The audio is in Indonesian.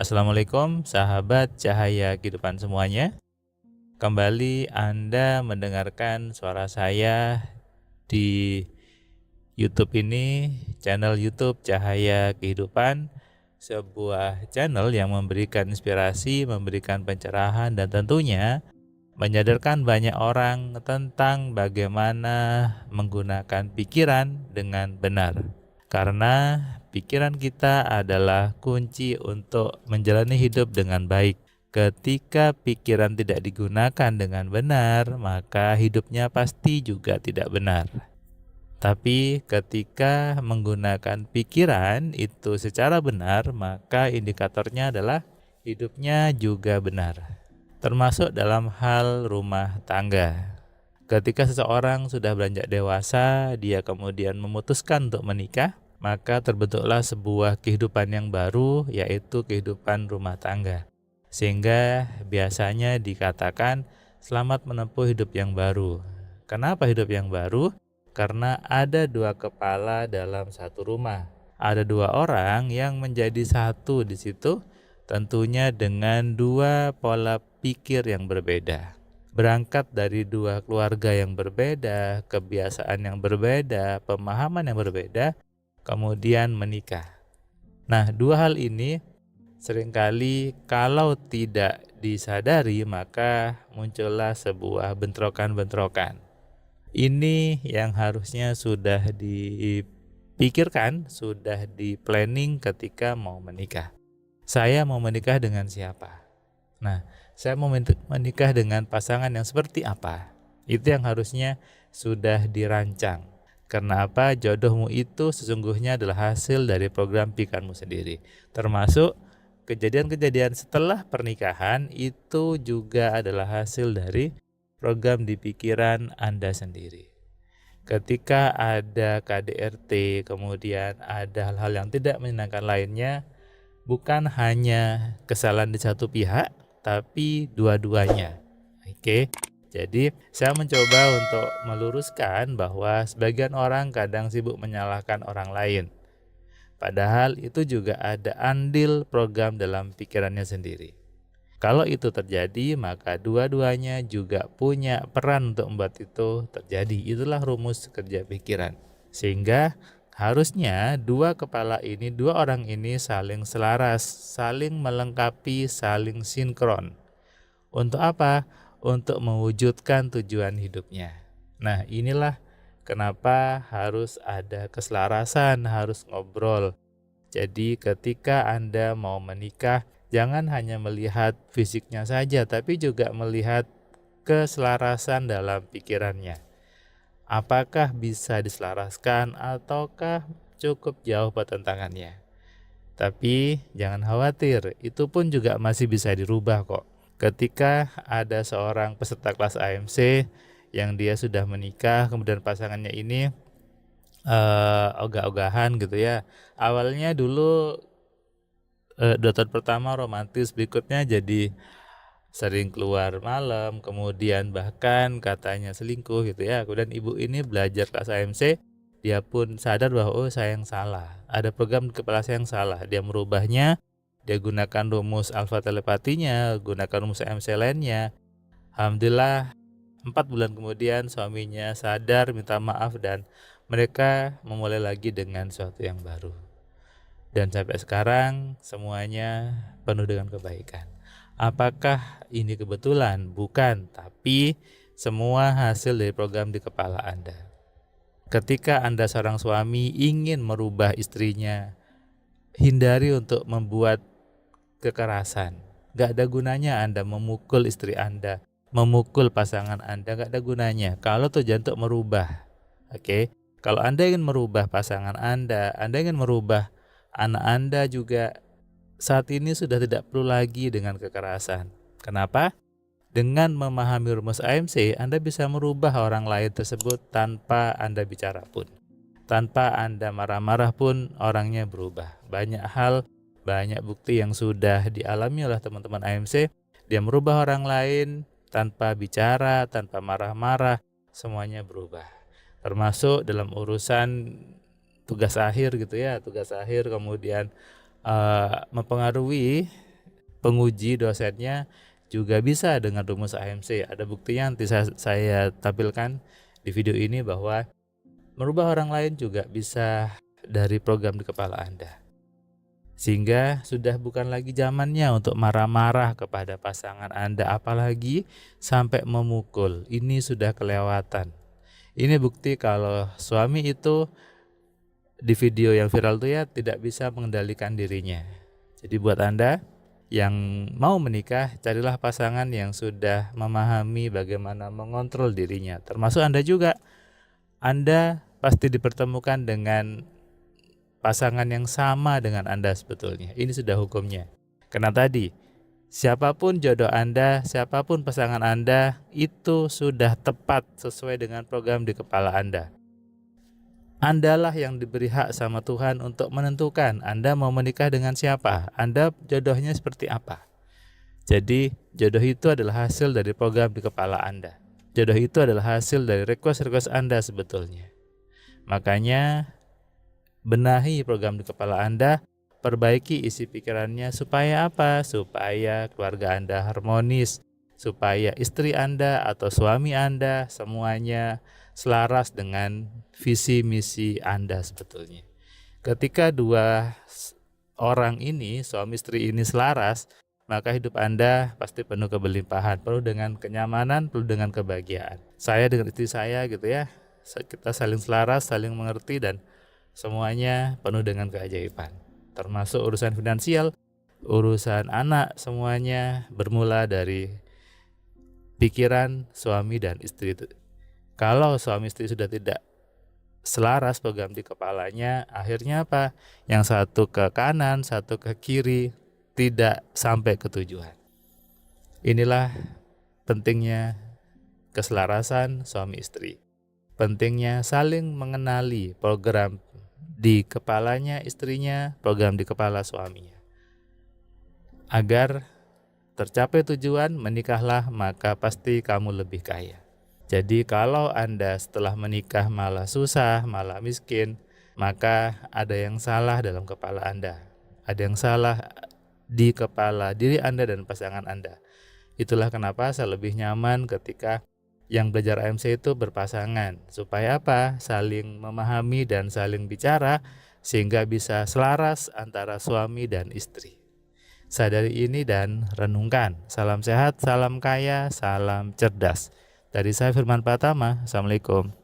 Assalamualaikum sahabat cahaya kehidupan semuanya. Kembali Anda mendengarkan suara saya di YouTube ini, channel YouTube Cahaya Kehidupan, sebuah channel yang memberikan inspirasi, memberikan pencerahan dan tentunya menyadarkan banyak orang tentang bagaimana menggunakan pikiran dengan benar. Karena pikiran kita adalah kunci untuk menjalani hidup dengan baik. Ketika pikiran tidak digunakan dengan benar, maka hidupnya pasti juga tidak benar. Tapi ketika menggunakan pikiran itu secara benar, maka indikatornya adalah hidupnya juga benar. Termasuk dalam hal rumah tangga. Ketika seseorang sudah beranjak dewasa, dia kemudian memutuskan untuk menikah, maka terbentuklah sebuah kehidupan yang baru, yaitu kehidupan rumah tangga. Sehingga biasanya dikatakan selamat menempuh hidup yang baru. Kenapa hidup yang baru? Karena ada dua kepala dalam satu rumah. Ada dua orang yang menjadi satu di situ, tentunya dengan dua pola pikir yang berbeda. Berangkat dari dua keluarga yang berbeda, kebiasaan yang berbeda, pemahaman yang berbeda, kemudian menikah. Nah, dua hal ini seringkali kalau tidak disadari maka muncullah sebuah bentrokan-bentrokan. Ini yang harusnya sudah dipikirkan, sudah di-planning ketika mau menikah. Saya mau menikah dengan siapa? Nah, saya mau menikah dengan pasangan yang seperti apa? Itu yang harusnya sudah dirancang. Karena apa? Jodohmu itu sesungguhnya adalah hasil dari program pikiranmu sendiri. Termasuk kejadian-kejadian setelah pernikahan itu juga adalah hasil dari program di pikiran Anda sendiri. Ketika ada KDRT, kemudian ada hal-hal yang tidak menyenangkan lainnya, bukan hanya kesalahan di satu pihak, tapi dua-duanya. Oke, jadi saya mencoba untuk meluruskan bahwa sebagian orang kadang sibuk menyalahkan orang lain. Padahal itu juga ada andil program dalam pikirannya sendiri. Kalau itu terjadi, maka dua-duanya juga punya peran untuk membuat itu terjadi. Itulah rumus kerja pikiran. Sehingga harusnya dua kepala ini, dua orang ini saling selaras, saling melengkapi, saling sinkron. Untuk apa? Untuk mewujudkan tujuan hidupnya. Nah, inilah kenapa harus ada keselarasan, harus ngobrol. Jadi ketika Anda mau menikah, jangan hanya melihat fisiknya saja, tapi juga melihat keselarasan dalam pikirannya. Apakah bisa diselaraskan ataukah cukup jauh pertentangannya? Tapi jangan khawatir, itu pun juga masih bisa dirubah kok. Ketika ada seorang peserta kelas AMC yang dia sudah menikah, kemudian pasangannya ini ogah-ogahan gitu ya. Awalnya dulu 2 tahun pertama romantis, berikutnya jadi sering keluar malam, kemudian bahkan katanya selingkuh gitu ya. Kemudian ibu ini belajar kelas AMC, dia pun sadar bahwa oh saya yang salah, ada program di kepala saya yang salah. Dia merubahnya, dia gunakan rumus alfa telepatinya, gunakan rumus AMC lainnya. Alhamdulillah 4 bulan kemudian suaminya sadar, minta maaf, dan mereka memulai lagi dengan sesuatu yang baru. Dan sampai sekarang semuanya penuh dengan kebaikan. Apakah ini kebetulan? Bukan, tapi semua hasil dari program di kepala Anda. Ketika Anda seorang suami ingin merubah istrinya, hindari untuk membuat kekerasan. Gak ada gunanya Anda memukul istri Anda, memukul pasangan Anda, gak ada gunanya. Kalau tujuan untuk merubah, oke? Kalau Anda ingin merubah pasangan Anda ingin merubah anak Anda juga, saat ini sudah tidak perlu lagi dengan kekerasan. Kenapa? Dengan memahami rumus AMC, Anda bisa merubah orang lain tersebut tanpa Anda bicara pun. Tanpa Anda marah-marah pun orangnya berubah. Banyak hal, banyak bukti yang sudah dialami oleh teman-teman AMC. Dia merubah orang lain tanpa bicara, tanpa marah-marah, semuanya berubah. Termasuk dalam urusan tugas akhir gitu ya, tugas akhir kemudian mempengaruhi penguji dosennya juga bisa dengan rumus AMC. Ada buktinya nanti saya tampilkan di video ini bahwa merubah orang lain juga bisa dari program di kepala Anda. Sehingga sudah bukan lagi zamannya untuk marah-marah kepada pasangan Anda, apalagi sampai memukul. Ini sudah kelewatan. Ini bukti kalau suami itu di video yang viral itu ya tidak bisa mengendalikan dirinya. Jadi buat Anda yang mau menikah, carilah pasangan yang sudah memahami bagaimana mengontrol dirinya. Termasuk Anda juga. Anda pasti dipertemukan dengan pasangan yang sama dengan Anda sebetulnya. Ini sudah hukumnya. Karena tadi, siapapun jodoh Anda, siapapun pasangan Anda, itu sudah tepat sesuai dengan program di kepala Anda. Andalah yang diberi hak sama Tuhan untuk menentukan Anda mau menikah dengan siapa, Anda jodohnya seperti apa. Jadi, jodoh itu adalah hasil dari program di kepala Anda. Jodoh itu adalah hasil dari request-request Anda sebetulnya. Makanya, benahi program di kepala Anda, perbaiki isi pikirannya supaya apa? Supaya keluarga Anda harmonis, supaya istri Anda atau suami Anda semuanya selaras dengan visi misi Anda sebetulnya. Ketika dua orang ini, suami istri ini selaras, maka hidup Anda pasti penuh kelimpahan, penuh dengan kenyamanan, penuh dengan kebahagiaan. Saya dengan istri saya gitu ya, kita saling selaras, saling mengerti, dan semuanya penuh dengan keajaiban. Termasuk urusan finansial, urusan anak, semuanya bermula dari pikiran suami dan istri itu. Kalau suami istri sudah tidak selaras program di kepalanya, akhirnya apa? Yang satu ke kanan, satu ke kiri, tidak sampai ke tujuan. Inilah pentingnya keselarasan suami istri. Pentingnya saling mengenali program di kepalanya istrinya, program di kepala suaminya. Agar tercapai tujuan, menikahlah, maka pasti kamu lebih kaya. Jadi kalau Anda setelah menikah malah susah, malah miskin, maka ada yang salah dalam kepala Anda. Ada yang salah di kepala diri Anda dan pasangan Anda. Itulah kenapa saya lebih nyaman ketika yang belajar AMC itu berpasangan. Supaya apa? Saling memahami dan saling bicara sehingga bisa selaras antara suami dan istri. Sadari ini dan renungkan. Salam sehat, salam kaya, salam cerdas. Dari saya Firman Pratama. Assalamualaikum.